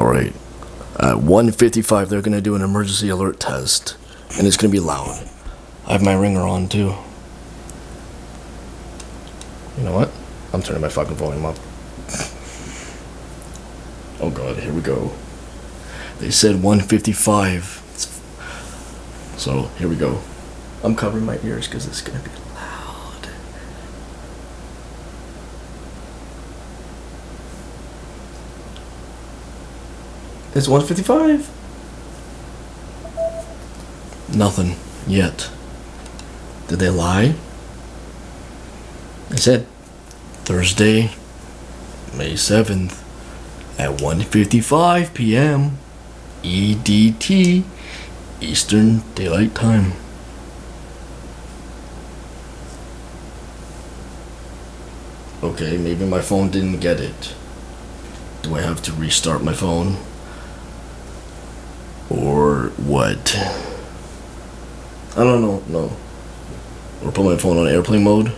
Alright. At 1:55, they're gonna do an emergency alert test. And it's gonna be loud. I have my ringer on too. You know what? I'm turning my fucking volume up. Oh god, here we go. They said 1:55. So, here we go. I'm covering my ears because it's gonna be loud. It's 1:55. Nothing yet. Did they lie? I said Thursday, May 7th at 1:55 p.m. EDT, Eastern Daylight Time. Okay, maybe my phone didn't get it. Do I have to restart my phone? Or what? I don't know, no. Or put my phone on airplane mode.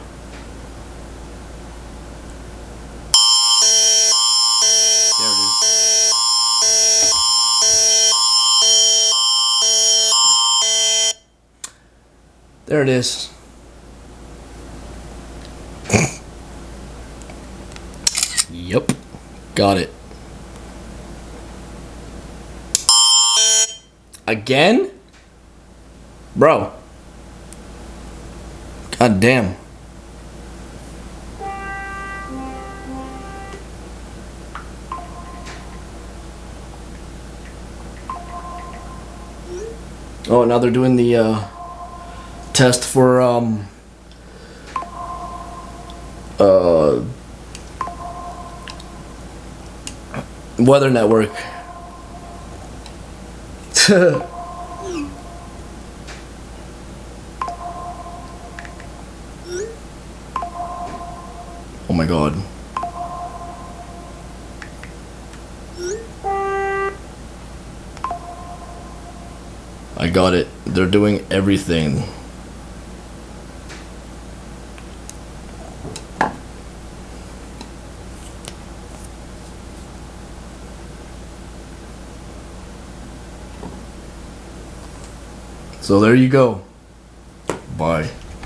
There it is. There it is. Yep. Got it. Again? Bro. God damn. Oh, now they're doing the test for Weather Network. Oh my god. I got it. They're doing everything. So there you go. Bye.